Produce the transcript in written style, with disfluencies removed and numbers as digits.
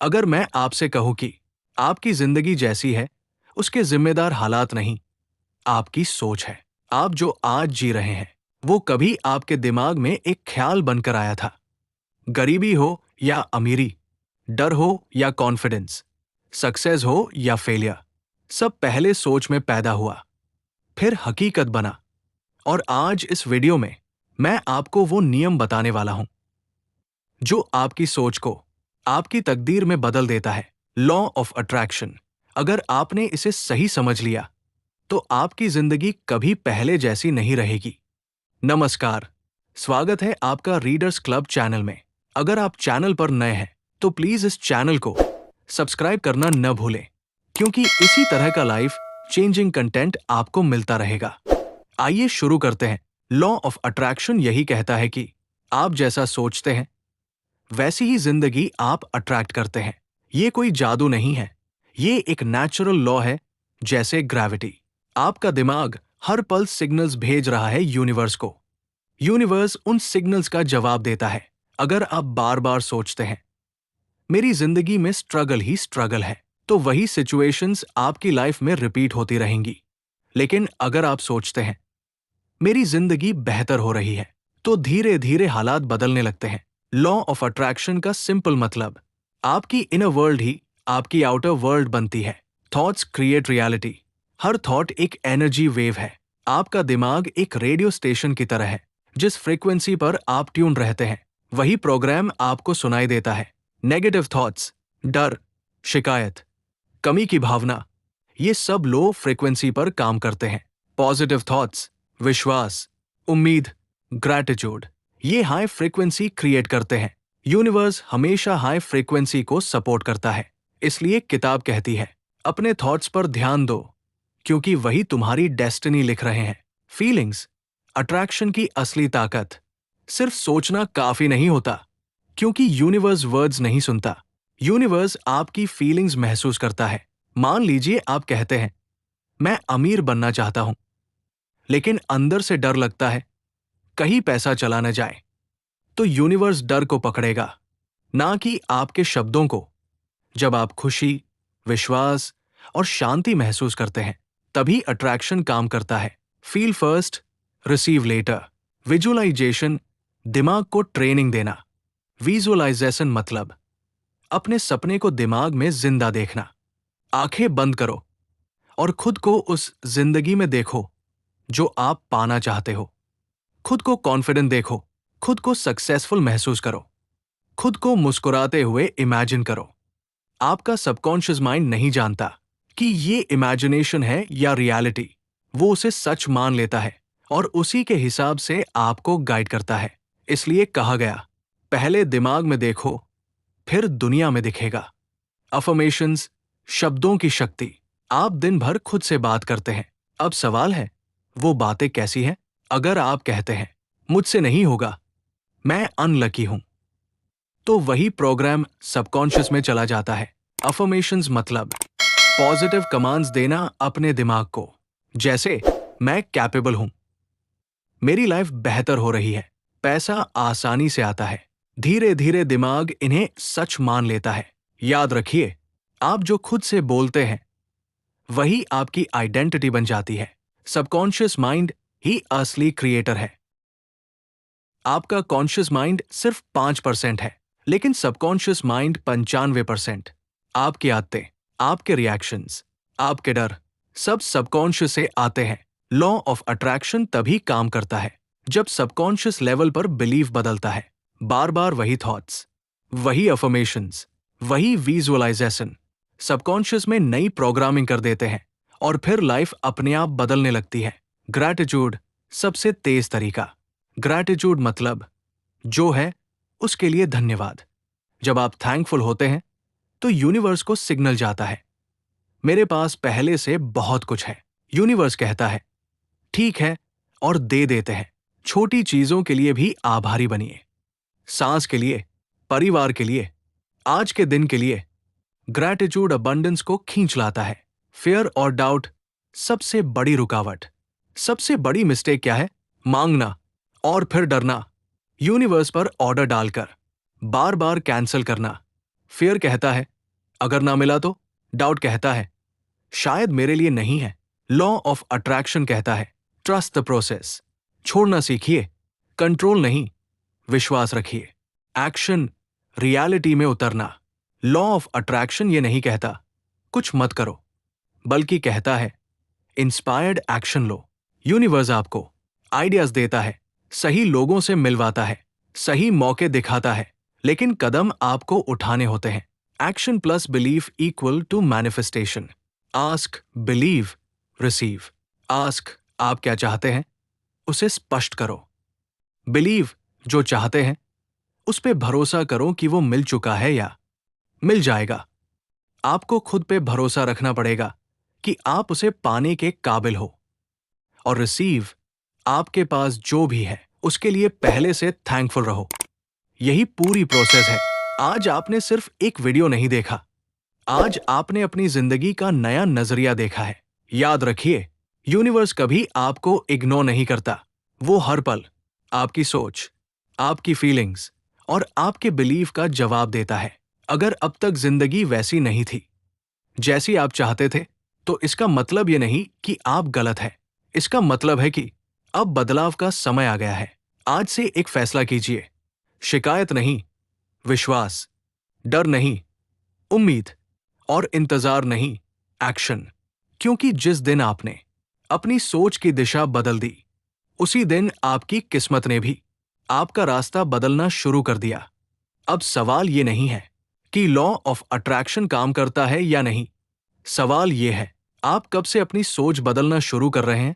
अगर मैं आपसे कहूं कि आपकी जिंदगी जैसी है, उसके जिम्मेदार हालात नहीं, आपकी सोच है। आप जो आज जी रहे हैं, वो कभी आपके दिमाग में एक ख्याल बनकर आया था। गरीबी हो या अमीरी, डर हो या कॉन्फिडेंस, सक्सेस हो या फेलियर, सब पहले सोच में पैदा हुआ, फिर हकीकत बना। और आज इस वीडियो में मैं आपको वो नियम बताने वाला हूं जो आपकी सोच को आपकी तकदीर में बदल देता है। Law of attraction. अगर आपने इसे सही समझ लिया तो आपकी जिंदगी कभी पहले जैसी नहीं रहेगी। नमस्कार, स्वागत है आपका रीडर्स क्लब चैनल में। अगर आप चैनल पर नए हैं तो प्लीज इस चैनल को सब्सक्राइब करना न भूलें, क्योंकि इसी तरह का लाइफ चेंजिंग कंटेंट आपको मिलता रहेगा। आइए शुरू करते हैं। लॉ ऑफ अट्रैक्शन यही कहता है कि आप जैसा सोचते हैं वैसी ही जिंदगी आप अट्रैक्ट करते हैं। ये कोई जादू नहीं है, ये एक नेचुरल लॉ है, जैसे ग्रेविटी। आपका दिमाग हर पल सिग्नल्स भेज रहा है यूनिवर्स को। यूनिवर्स उन सिग्नल्स का जवाब देता है। अगर आप बार बार सोचते हैं मेरी जिंदगी में स्ट्रगल ही स्ट्रगल है, तो वही सिचुएशंस आपकी लाइफ में रिपीट होती रहेंगी। लेकिन अगर आप सोचते हैं मेरी जिंदगी बेहतर हो रही है, तो धीरे धीरे हालात बदलने लगते हैं। लॉ ऑफ अट्रैक्शन का सिंपल मतलब, आपकी इनर वर्ल्ड ही आपकी आउटर वर्ल्ड बनती है। Thoughts create reality. हर थॉट एक एनर्जी वेव है। आपका दिमाग एक रेडियो स्टेशन की तरह है। जिस फ्रीक्वेंसी पर आप ट्यून रहते हैं, वही प्रोग्राम आपको सुनाई देता है। नेगेटिव थॉट्स, डर, शिकायत, कमी की भावना, ये सब लो फ्रीक्वेंसी पर काम करते हैं। पॉजिटिव थॉट्स, विश्वास, उम्मीद, ग्रैटिट्यूड, ये हाई फ्रीक्वेंसी क्रिएट करते हैं। यूनिवर्स हमेशा हाई फ्रीक्वेंसी को सपोर्ट करता है। इसलिए किताब कहती है, अपने थॉट्स पर ध्यान दो, क्योंकि वही तुम्हारी डेस्टिनी लिख रहे हैं। फीलिंग्स, अट्रैक्शन की असली ताकत। सिर्फ सोचना काफी नहीं होता, क्योंकि यूनिवर्स वर्ड्स नहीं सुनता। यूनिवर्स आपकी फीलिंग्स महसूस करता है। मान लीजिए आप कहते हैं, मैं अमीर बनना चाहता हूं, लेकिन अंदर से डर लगता है कहीं पैसा चला न जाए, तो यूनिवर्स डर को पकड़ेगा, ना कि आपके शब्दों को। जब आप खुशी, विश्वास और शांति महसूस करते हैं, तभी अट्रैक्शन काम करता है। Feel first, receive later. Visualisation, दिमाग को ट्रेनिंग देना। विजुअलाइजेशन मतलब अपने सपने को दिमाग में जिंदा देखना। आंखें बंद करो और खुद को उस जिंदगी में देखो जो आप पाना चाहते हो। खुद को कॉन्फिडेंट देखो, खुद को सक्सेसफुल महसूस करो, खुद को मुस्कुराते हुए इमेजिन करो। आपका सबकॉन्शियस माइंड नहीं जानता कि ये इमेजिनेशन है या रियलिटी। वो उसे सच मान लेता है और उसी के हिसाब से आपको गाइड करता है। इसलिए कहा गया, पहले दिमाग में देखो, फिर दुनिया में दिखेगा। अफर्मेशंस, शब्दों की शक्ति। आप दिन भर खुद से बात करते हैं। अब सवाल है, वो बातें कैसी हैं? अगर आप कहते हैं, मुझसे नहीं होगा, मैं अनलकी हूं, तो वही प्रोग्राम सबकॉन्शियस में चला जाता है। अफर्मेशंस मतलब पॉजिटिव कमांड्स देना अपने दिमाग को, जैसे मैं कैपेबल हूं, मेरी लाइफ बेहतर हो रही है, पैसा आसानी से आता है। धीरे धीरे दिमाग इन्हें सच मान लेता है। याद रखिए, आप जो खुद से बोलते हैं वही आपकी आइडेंटिटी बन जाती है। सबकॉन्शियस माइंड ही असली क्रिएटर है। आपका कॉन्शियस माइंड सिर्फ 5% है, लेकिन सबकॉन्शियस माइंड 95%। आपकी आदतें, आपके रिएक्शंस, आपके डर, सब सबकॉन्शियस से आते हैं। लॉ ऑफ अट्रैक्शन तभी काम करता है जब सबकॉन्शियस लेवल पर बिलीफ बदलता है। बार बार वही थॉट्स, वही अफर्मेशंस, वही विजुअलाइजेशन सबकॉन्शियस में नई प्रोग्रामिंग कर देते हैं, और फिर लाइफ अपने आप बदलने लगती है। ग्रैटिट्यूड सबसे तेज तरीका। ग्रैटिट्यूड मतलब जो है उसके लिए धन्यवाद। जब आप थैंकफुल होते हैं तो यूनिवर्स को सिग्नल जाता है, मेरे पास पहले से बहुत कुछ है। यूनिवर्स कहता है, ठीक है, और दे देते हैं। छोटी चीजों के लिए भी आभारी बनिए। सांस के लिए, परिवार के लिए, आज के दिन के लिए। ग्रैटिट्यूड अबंडेंस को खींच लाता है। फियर और डाउट सबसे बड़ी रुकावट। सबसे बड़ी मिस्टेक क्या है? मांगना और फिर डरना। यूनिवर्स पर ऑर्डर डालकर बार बार कैंसिल करना। फियर कहता है अगर ना मिला तो। डाउट कहता है शायद मेरे लिए नहीं है। लॉ ऑफ अट्रैक्शन कहता है ट्रस्ट द प्रोसेस। छोड़ना सीखिए, कंट्रोल नहीं, विश्वास रखिए। एक्शन, रियलिटी में उतरना। लॉ ऑफ अट्रैक्शन ये नहीं कहता कुछ मत करो, बल्कि कहता है इंस्पायर्ड एक्शन लो। यूनिवर्स आपको आइडियाज देता है, सही लोगों से मिलवाता है, सही मौके दिखाता है, लेकिन कदम आपको उठाने होते हैं। Action plus belief equal to manifestation. Ask, believe, receive. Ask, आप क्या चाहते हैं, उसे स्पष्ट करो। बिलीव, जो चाहते हैं उस पे भरोसा करो कि वो मिल चुका है या मिल जाएगा। आपको खुद पे भरोसा रखना पड़ेगा कि आप उसे पाने के काबिल हो। और रिसीव, आपके पास जो भी है उसके लिए पहले से थैंकफुल रहो। यही पूरी प्रोसेस है। आज आपने सिर्फ एक वीडियो नहीं देखा, आज आपने अपनी जिंदगी का नया नजरिया देखा है। याद रखिए, यूनिवर्स कभी आपको इग्नोर नहीं करता। वो हर पल आपकी सोच, आपकी फीलिंग्स और आपके बिलीफ का जवाब देता है। अगर अब तक जिंदगी वैसी नहीं थी जैसी आप चाहते थे, तो इसका मतलब ये नहीं कि आप गलत हैं। इसका मतलब है कि अब बदलाव का समय आ गया है। आज से एक फैसला कीजिए, शिकायत नहीं, विश्वास, डर नहीं, उम्मीद, और इंतजार नहीं, एक्शन। क्योंकि जिस दिन आपने अपनी सोच की दिशा बदल दी, उसी दिन आपकी किस्मत ने भी आपका रास्ता बदलना शुरू कर दिया। अब सवाल ये नहीं है कि लॉ ऑफ अट्रैक्शन काम करता है या नहीं। सवाल ये है, आप कब से अपनी सोच बदलना शुरू कर रहे हैं?